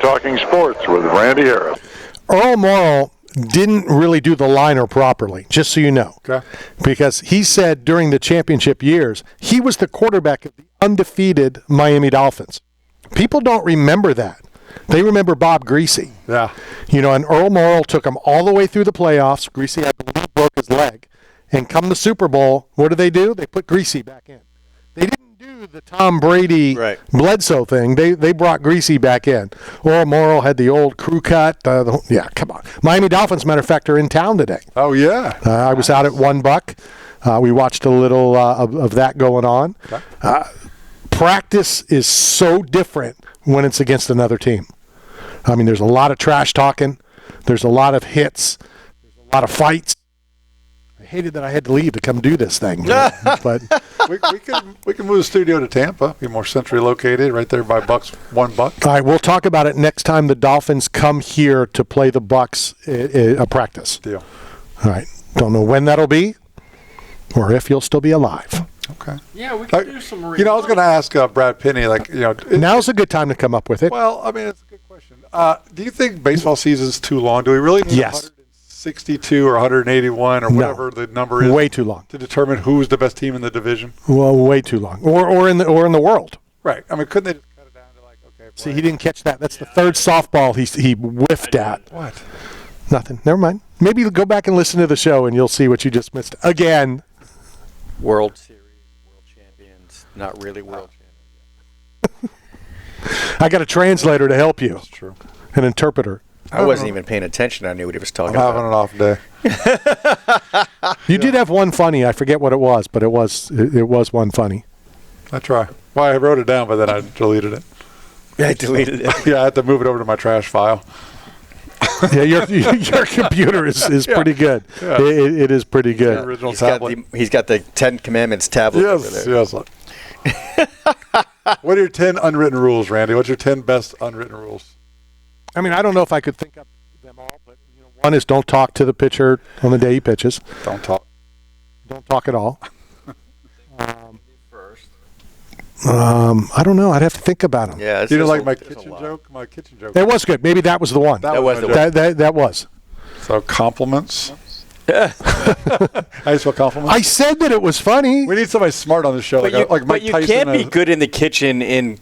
Talking Sports with Randy Harris. Earl Morrall didn't really do the liner properly, just so you know. Okay. Because he said during the championship years, he was the quarterback of the undefeated Miami Dolphins. People don't remember that. They remember Bob Greasy. Yeah. You know, and Earl Morrall took him all the way through the playoffs. Greasy, I believe, broke his leg. And come the Super Bowl, what do? They put Greasy back in. They didn't do the Tom Brady Bledsoe thing. They brought Greasy back in. Earl Morrall had the old crew cut. Yeah, come on. Miami Dolphins, matter of fact, are in town today. Oh, yeah. I was out at $1. We watched a little of that going on. Okay. Practice is so different when it's against another team. I mean, there's a lot of trash talking. There's a lot of hits. There's a lot of fights. I hated that I had to leave to come do this thing. But we can move the studio to Tampa, be more centrally located, right there by Bucks, $1. All right, we'll talk about it next time the Dolphins come here to play the Bucks a practice. Deal. All right. Don't know when that'll be or if you'll still be alive. Okay. Yeah, we can do some. You know, I was going to ask Brad Pinney, now's a good time to come up with it. Well, I mean, it's a good question. Do you think baseball season's too long? Do we really need 162 or 181 or whatever the number is? Way too long to determine who's the best team in the division. Well, way too long, or in the world. Right. I mean, couldn't they just cut it down to okay? See, he didn't catch that. That's the third softball he whiffed at. What? Nothing. Never mind. Maybe go back and listen to the show, and you'll see what you just missed again. World Series, world champions, not really world champions. I got a translator to help you. That's true. An interpreter. I wasn't even paying attention. I knew what he was talking about. I'm having an off day. You did have one funny. I forget what it was, but it was one funny. I try. Well, I wrote it down, but then I deleted it. Yeah, I deleted it. Yeah, I had to move it over to my trash file. Yeah, your computer is pretty good. Yeah. It is pretty good. Original tablet. He's got the 10 Commandments tablet over there. Yes. What are your 10 unwritten rules, Randy? What's your 10 best unwritten rules? I mean, I don't know if I could think of them all, but one is don't talk to the pitcher on the day he pitches. Don't talk. Don't talk at all. I don't know. I'd have to think about them. Yeah, you didn't like my kitchen joke? My kitchen joke. It was good. Maybe that was the one. That was the one. That was. So compliments. I spell compliments. I said that it was funny. We need somebody smart on the show. But you can't be good in the kitchen in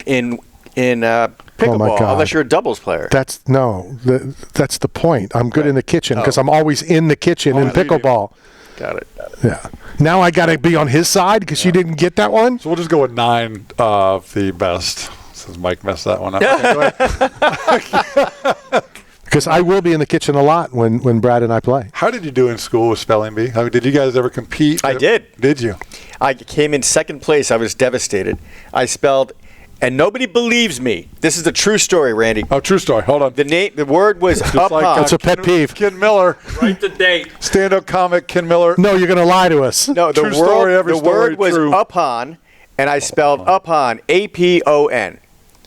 pickleball unless you're a doubles player. That's the point. I'm good in the kitchen because I'm always in the kitchen in pickleball. Got it. Yeah. Now I got to be on his side because you didn't get that one? So we'll just go with 9 of the best, since Mike messed that one up. Okay, because I will be in the kitchen a lot when Brad and I play. How did you do in school with spelling bee? Did you guys ever compete? I did. Did you? I came in second place. I was devastated. I spelled, and nobody believes me. This is a true story, Randy. Oh, true story. Hold on. The word was upon. It's a pet peeve. Ken Miller. Write the date. Stand-up comic Ken Miller. No, you're going to lie to us. No, the word was true. upon, and I spelled upon, A-P-O-N.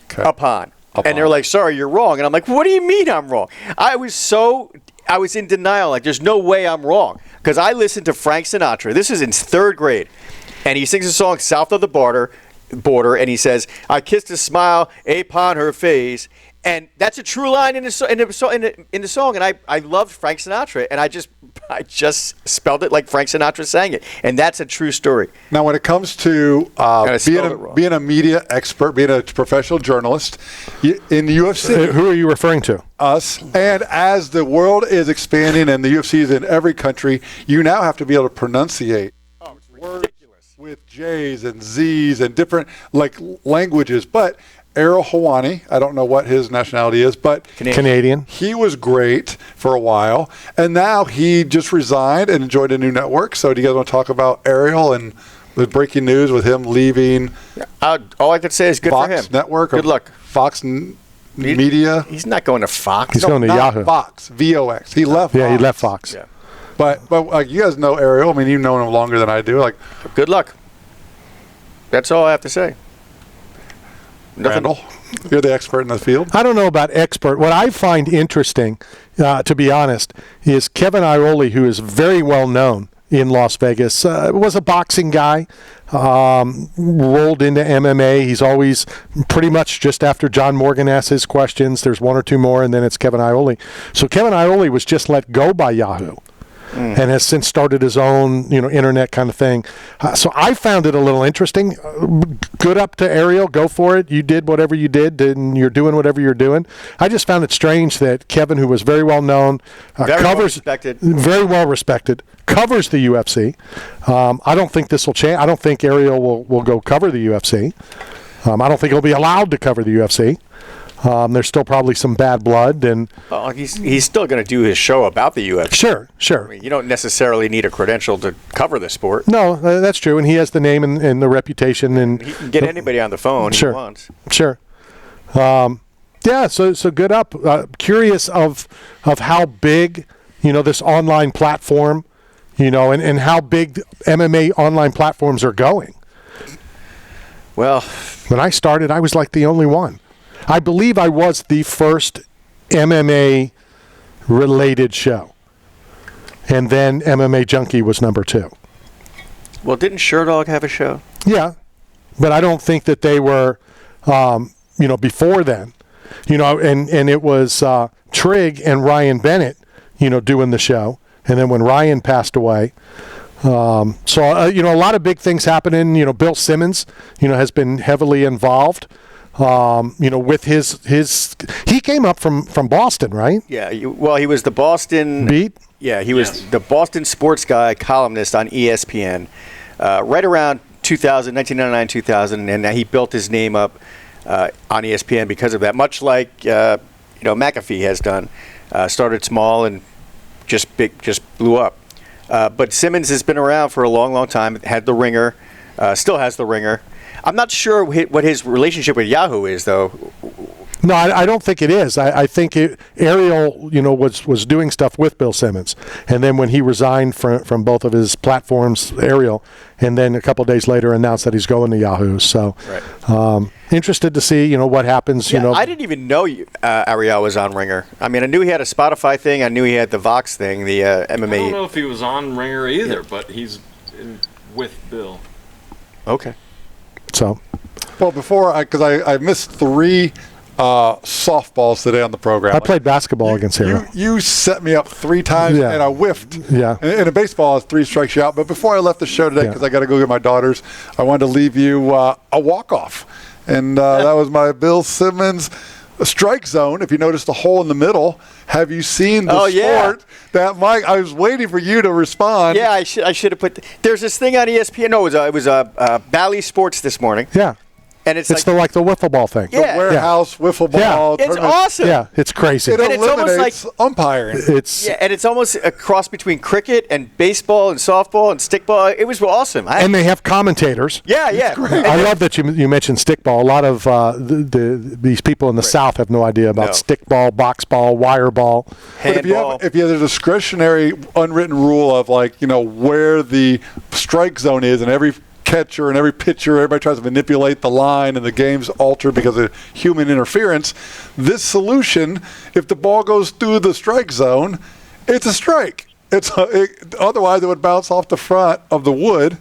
Okay. Upon. And they're like, sorry, you're wrong. And I'm like, what do you mean I'm wrong? I was in denial. Like, there's no way I'm wrong. Because I listened to Frank Sinatra. This is in 3rd grade. And he sings a song, South of the Border, and he says, I kissed a smile upon her face. And that's a true line in the song. And I loved Frank Sinatra. And I just spelled it like Frank Sinatra sang it. And that's a true story. Now, when it comes to being a media expert, being a professional journalist in the UFC. Who are you referring to? Us. And as the world is expanding and the UFC is in every country, you now have to be able to pronunciate words with J's and Z's and different languages. But Ariel Hawaii, I don't know what his nationality is, but Canadian. He was great for a while, and now he just resigned and joined a new network. So do you guys want to talk about Ariel and the breaking news with him leaving? All I could say is good Fox for him. Network. Good luck. Fox Media. He's not going to Fox. He's going to Yahoo. Fox. VOX. He left Fox. Yeah, he left Fox. Yeah. But you guys know Ariel. I mean, you've known him longer than I do. Good luck. That's all I have to say. Randall, you're the expert in the field. I don't know about expert. What I find interesting, to be honest, is Kevin Ioli, who is very well known in Las Vegas. Was a boxing guy, rolled into MMA. He's always pretty much just after John Morgan asks his questions, there's one or two more, and then it's Kevin Ioli. So Kevin Ioli was just let go by Yahoo. And has since started his own, internet kind of thing. So I found it a little interesting. Good up to Ariel. Go for it. You did whatever you did, and you're doing whatever you're doing. I just found it strange that Kevin, who was very well known, very well respected, covers the UFC. I don't think this will change. I don't think Ariel will go cover the UFC. I don't think he'll be allowed to cover the UFC. There's still probably some bad blood, and he's still going to do his show about the UFC. Sure. I mean, you don't necessarily need a credential to cover the sport. No, that's true, and he has the name and the reputation, and he can get anybody on the phone he wants. Sure. So good up. Curious of how big, this online platform, and how big MMA online platforms are going. Well, when I started, I was like the only one. I believe I was the first MMA-related show. And then MMA Junkie was number 2. Well, didn't Sherdog have a show? Yeah, but I don't think that they were, before then. And it was Trigg and Ryan Bennett, doing the show. And then when Ryan passed away, a lot of big things happening. Bill Simmons, has been heavily involved. With his he came up from Boston, right? Yeah. He was the Boston beat. Yeah, he was the Boston sports guy, columnist on ESPN, right around 1999, 2000, and he built his name up on ESPN because of that. Much like McAfee has done, started small and just blew up. But Simmons has been around for a long, long time. Had the Ringer, still has the Ringer. I'm not sure what his relationship with Yahoo is, though. No, I don't think it is. I think Ariel, was doing stuff with Bill Simmons, and then when he resigned from both of his platforms, Ariel, and then a couple of days later announced that he's going to Yahoo. So, interested to see, what happens. I didn't even know Ariel was on Ringer. I mean, I knew he had a Spotify thing. I knew he had the Vox thing, the MMA. I don't know if he was on Ringer either, but he's with Bill. Okay. So, well, because I missed 3 softballs today on the program. I played basketball against Ariel. You set me up 3 times, and I whiffed. Yeah. And in baseball, it's 3 strikes you out. But before I left the show today, because I got to go get my daughters, I wanted to leave you a walk-off. And that was my Bill Simmons strike zone. If you notice the hole in the middle, have you seen the sport that Mike? I was waiting for you to respond. Yeah, I should have put. There's this thing on ESPN. No, it was Bally Sports this morning. Yeah. And it's the wiffle ball thing. The warehouse wiffle ball. It's awesome. Yeah, it's crazy. It eliminates umpiring. And it's almost a cross between cricket and baseball and softball and stickball. It was awesome. And they have commentators. Yeah. I love that you mentioned stickball. A lot of these people in the South have no idea about stickball, box ball, wire ball. But if you have a discretionary unwritten rule of where the strike zone is, and every catcher and every pitcher, everybody tries to manipulate the line and the game's altered because of human interference. This solution, if the ball goes through the strike zone, it's a strike. Otherwise, it would bounce off the front of the wood.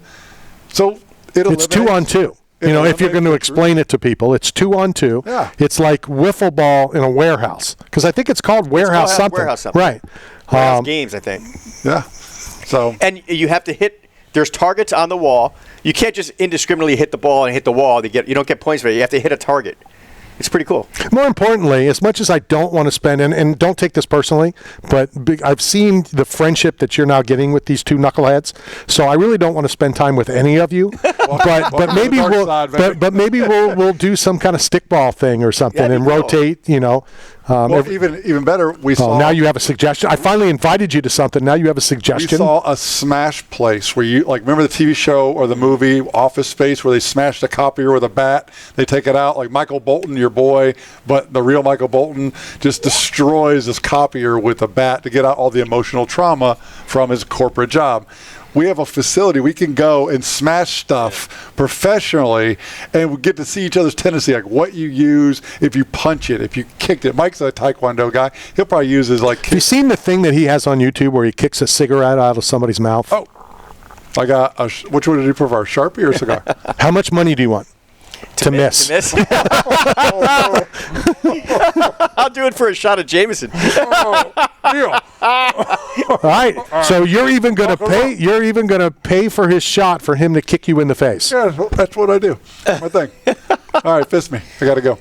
So it's 2-on-2. If you're going to explain it to people, it's 2-on-2. Yeah. It's like wiffle ball in a warehouse, because I think it's called warehouse something. Right. Warehouse games, I think. Yeah. So. And you have to hit. There's targets on the wall. You can't just indiscriminately hit the ball and hit the wall. You don't get points for it. You have to hit a target. It's pretty cool. More importantly, as much as I don't want to spend, and don't take this personally, but I've seen the friendship that you're now getting with these 2 knuckleheads. So I really don't want to spend time with any of you. but maybe we'll do some kind of stickball thing or something and rotate. Even better, we saw. Now you have a suggestion. I finally invited you to something. Now you have a suggestion. We saw a smash place where you remember the TV show or the movie Office Space where they smashed a copier with a bat. They take it out like Michael Bolton, your boy, but the real Michael Bolton just destroys this copier with a bat to get out all the emotional trauma from his corporate job. We have a facility we can go and smash stuff professionally, and we get to see each other's tendency, like what you use if you punch it, if you kicked it. Mike's a Taekwondo guy. He'll probably use his Have you seen the thing that he has on YouTube where he kicks a cigarette out of somebody's mouth? Oh, I got which one did you prefer, Sharpie or cigar? How much money do you want? To miss. I'll do it for a shot of Jameson. All right. So you're even going to pay. You're even going to pay for his shot for him to kick you in the face. Yeah, that's what I do. My thing. All right, fist me. I got to go.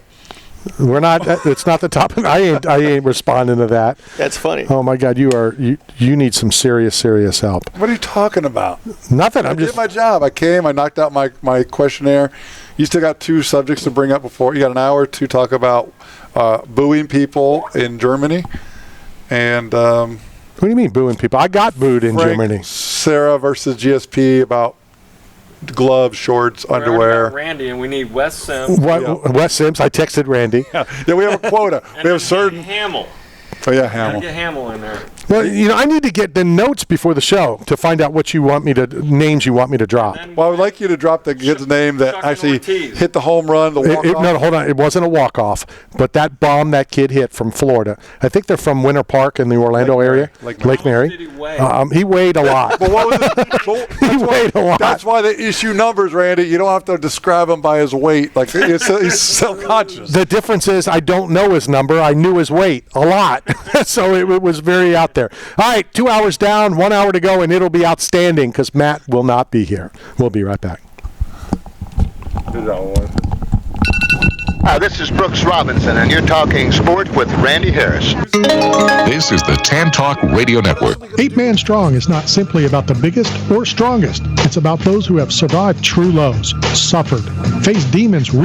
We're not. It's not the top. I ain't responding to that. That's funny. Oh my God, you need some serious help. What are you talking about? Nothing. I did my job. I came. I knocked out my questionnaire. You still got 2 subjects to bring up before. You got an hour to talk about booing people in Germany, and what do you mean booing people? I got booed in Germany. Sarah versus GSP about gloves, shorts, underwear. Randy, and we need Wes Sims. Wes Sims. I texted Randy. Yeah, we have a quota. We have certain. Hamill. Oh yeah, Hamill. Get Hamill in there. Well, I need to get the notes before the show to find out what names you want me to drop. Well, I would like you to drop the kid's name that actually hit the home run, the walk-off. No, hold on. It wasn't a walk-off, but that bomb that kid hit from Florida. I think they're from Winter Park in the Orlando area. Lake Mary. Did he weigh? He weighed a lot. But what was it? He weighed a lot. That's why they issue numbers, Randy. You don't have to describe him by his weight. Like he's self-conscious. The difference is I don't know his number. I knew his weight a lot. So it was very out there. All right, 2 hours down, 1 hour to go, and it'll be outstanding because Matt will not be here. We'll be right back. Hi, this is Brooks Robinson, and you're talking sports with Randy Harris. This is the Tan Talk Radio Network. 8 Man Strong is not simply about the biggest or strongest. It's about those who have survived true lows, suffered, faced demons real